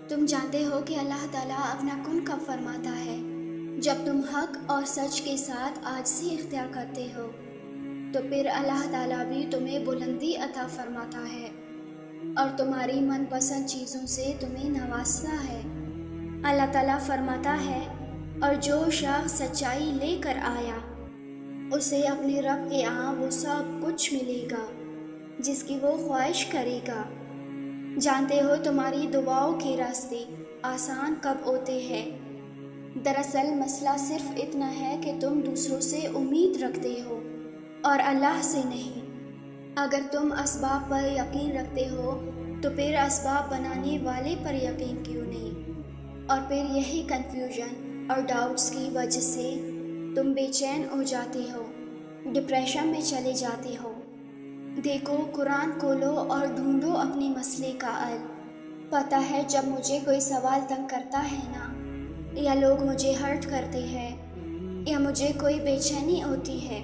تم جانتے ہو کہ اللہ تعالیٰ اپنا کن کب فرماتا ہے جب تم حق اور سچ کے ساتھ عاجزی اختیار کرتے ہو تو پھر اللہ تعالیٰ بھی تمہیں بلندی عطا فرماتا ہے اور تمہاری من پسند چیزوں سے تمہیں نوازتا ہے۔ اللہ تعالیٰ فرماتا ہے اور جو شخص سچائی لے کر آیا اسے اپنے رب کے ہاں وہ سب کچھ ملے گا جس کی وہ خواہش کرے گا۔ جانتے ہو تمہاری دعاؤں کے راستے آسان کب ہوتے ہیں؟ دراصل مسئلہ صرف اتنا ہے کہ تم دوسروں سے امید رکھتے ہو اور اللہ سے نہیں۔ اگر تم اسباب پر یقین رکھتے ہو تو پھر اسباب بنانے والے پر یقین کیوں نہیں؟ اور پھر یہی کنفیوژن اور ڈاؤٹس کی وجہ سے تم بے چین ہو جاتے ہو، ڈپریشن میں چلے جاتے ہو۔ دیکھو، قرآن کھولو اور ڈھونڈو اپنے مسئلے کا حل۔ پتہ ہے جب مجھے کوئی سوال تنگ کرتا ہے نا، یا لوگ مجھے ہرٹ کرتے ہیں یا مجھے کوئی بے چینی ہوتی ہے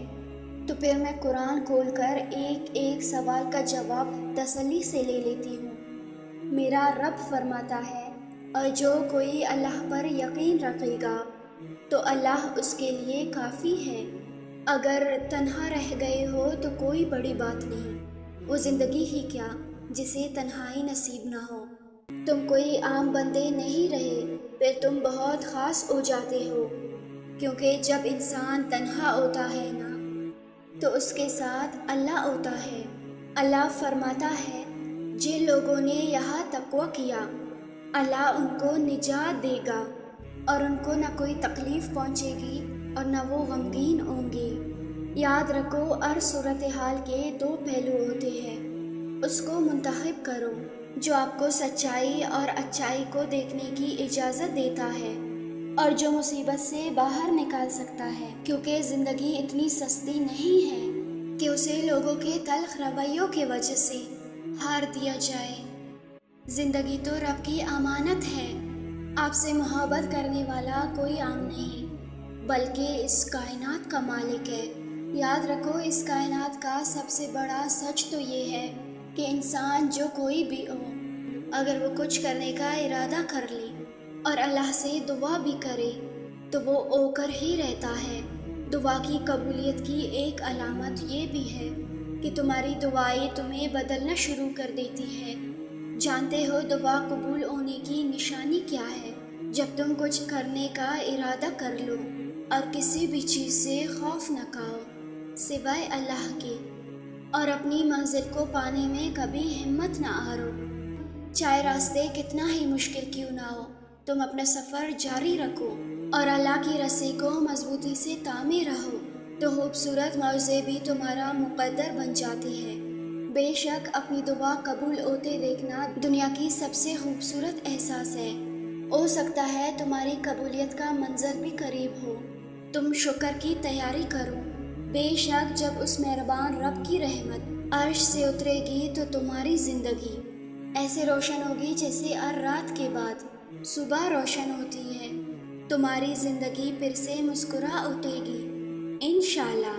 تو پھر میں قرآن کھول کر ایک ایک سوال کا جواب تسلی سے لے لیتی ہوں۔ میرا رب فرماتا ہے اور جو کوئی اللہ پر یقین رکھے گا تو اللہ اس کے لیے کافی ہے۔ اگر تنہا رہ گئے ہو تو کوئی بڑی بات نہیں، وہ زندگی ہی کیا جسے تنہائی نصیب نہ ہو۔ تم کوئی عام بندے نہیں رہے، پھر تم بہت خاص ہو جاتے ہو، کیونکہ جب انسان تنہا ہوتا ہے نا تو اس کے ساتھ اللہ ہوتا ہے۔ اللہ فرماتا ہے جن لوگوں نے یہاں تقوی کیا اللہ ان کو نجات دے گا اور ان کو نہ کوئی تکلیف پہنچے گی اور نہ وہ غمگین ہوں گے۔ یاد رکھو، ہر صورتحال کے دو پہلو ہوتے ہیں، اس کو منتخب کرو جو آپ کو سچائی اور اچائی کو دیکھنے کی اجازت دیتا ہے اور جو مصیبت سے باہر نکال سکتا ہے، کیونکہ زندگی اتنی سستی نہیں ہے کہ اسے لوگوں کے تلخ رویوں کی وجہ سے ہار دیا جائے۔ زندگی تو رب کی امانت ہے، آپ سے محبت کرنے والا کوئی عام نہیں بلکہ اس کائنات کا مالک ہے۔ یاد رکھو، اس کائنات کا سب سے بڑا سچ تو یہ ہے کہ انسان جو کوئی بھی ہو، اگر وہ کچھ کرنے کا ارادہ کر لے اور اللہ سے دعا بھی کرے تو وہ ہو کر ہی رہتا ہے۔ دعا کی قبولیت کی ایک علامت یہ بھی ہے کہ تمہاری دعائیں تمہیں بدلنا شروع کر دیتی ہے۔ جانتے ہو دعا قبول ہونے کی نشانی کیا ہے؟ جب تم کچھ کرنے کا ارادہ کر لو اور کسی بھی چیز سے خوف نہ کھاؤ سوائے اللہ کے، اور اپنی منزل کو پانے میں کبھی ہمت نہ ہارو، چاہے راستے کتنا ہی مشکل کیوں نہ ہو، تم اپنا سفر جاری رکھو اور اللہ کی رسی کو مضبوطی سے تھامے رہو تو خوبصورت معجزے بھی تمہارا مقدر بن جاتے ہیں۔ بے شک اپنی دعا قبول ہوتے دیکھنا دنیا کی سب سے خوبصورت احساس ہے۔ ہو سکتا ہے تمہاری قبولیت کا منظر بھی قریب ہو، تم شکر کی تیاری کرو۔ بے شک جب اس مہربان رب کی رحمت عرش سے اترے گی تو تمہاری زندگی ایسے روشن ہوگی جیسے ہر رات کے بعد صبح روشن ہوتی ہے۔ تمہاری زندگی پھر سے مسکرا اٹھے گی انشاءاللہ۔